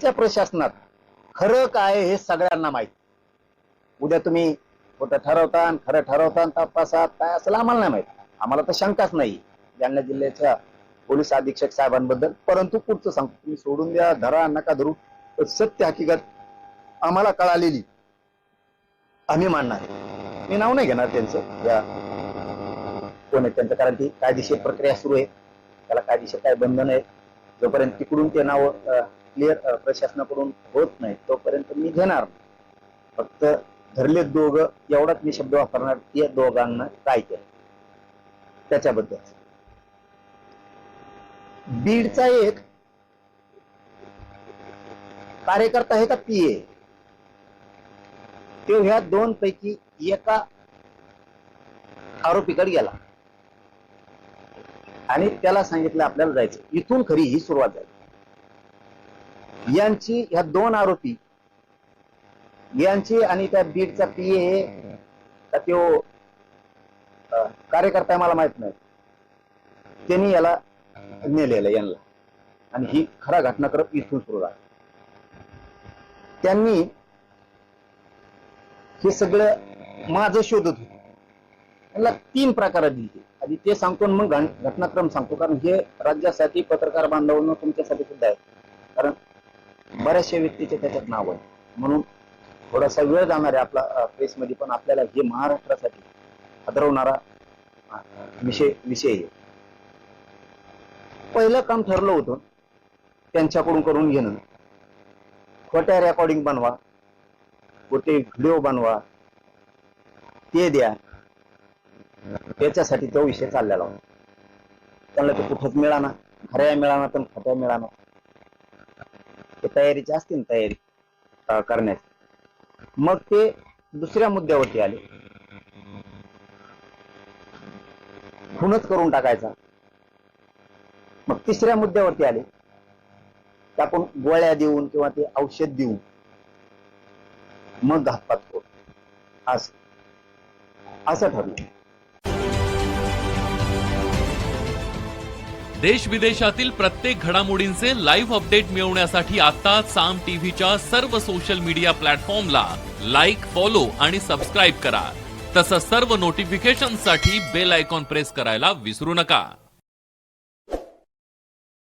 सध्याच्या प्रशासनात खरं काय हे सगळ्यांना माहिती. उद्या तुम्ही खोटं ठरवता आणि खरं ठरवता तपासात काय असेल आम्हाला नाही माहित. आम्हाला तर शंकाच नाही जालना जिल्ह्याच्या पोलीस अधीक्षक साहेबांबद्दल. परंतु पुढचं सांगतो, तुम्ही सोडून द्या, धरा नका धरू, सत्य हकीकत आम्हाला कळालेली आम्ही मानणार. मी नाव नाही घेणार त्यांचं, या कोण आहे त्यांचं, कारण ती कायदेशीर प्रक्रिया सुरू आहे, त्याला कायदेशीर काय बंधन आहे. जोपर्यंत तिकडून ते नाव क्लिअर प्रशासनाकडून होत नाही तोपर्यंत मी घेणार. फक्त धरले दोघं एवढाच मी शब्द वापरणार, या दोघांना काय केलं त्याच्याबद्दल. बीडचा एक कार्यकर्ता आहे का पीए, तो ह्या दोन पैकी एका आरोपीकडे गेला आणि त्याला सांगितलं आपल्याला जायचं. इथून खरी ही सुरुवात झाली. यांची ह्या दोन आरोपी यांची आणि त्या बीडचा पीए का तो कार्यकर्ता मला माहित नाही, त्यांनी याला नेलेलं यांना. आणि ही खरा घटनाक्रम इथून सुरू झाला. त्यांनी हे सगळं माझं शोधत होतं. त्यांना 3 प्रकारात दिली. आधी ते सांगतो मग घटनाक्रम सांगतो, कारण हे राज्यासाठी पत्रकार बांधवांना तुमच्यासाठी सुद्धा आहे, कारण बऱ्याचशा व्यक्तीचे त्याच्यात नाव आहे. म्हणून थोडासा वेळ जाणार आहे आपला प्रेसमध्ये, पण आपल्याला हे महाराष्ट्रासाठी हादरवणारा विषय आहे. पहिलं काम ठरलं होतं त्यांच्याकडून करून घेणं. खोट्या रेकॉर्डिंग बनवा, खोटे व्हिडिओ बनवा, ते द्या. त्याच्यासाठी तो विषय चाललेला होता. त्यांना ते कुठंच मिळाना, खऱ्या मिळाना तर खोट्या मिळाना. ते तयारीची असते ना, तयारी करण्याची. मग ते दुसऱ्या मुद्द्यावरती आले, खूनच करून टाकायचा. मग तिसऱ्या मुद्द्यावरती आले, की आपण गोळ्या देऊन किंवा ते औषध देऊन मग घातपात करू, असं ठरलं. देश विदेशातील प्रत्येक घडामोडींचे लाईव्ह अपडेट मिळवण्यासाठी आता साम टीव्हीच्या सर्व सोशल मीडिया प्लॅटफॉर्मला लाईक, फॉलो आणि सबस्क्राईब करा. तसंच सर्व नोटिफिकेशनसाठी बेल आयकॉन प्रेस करायला विसरू नका.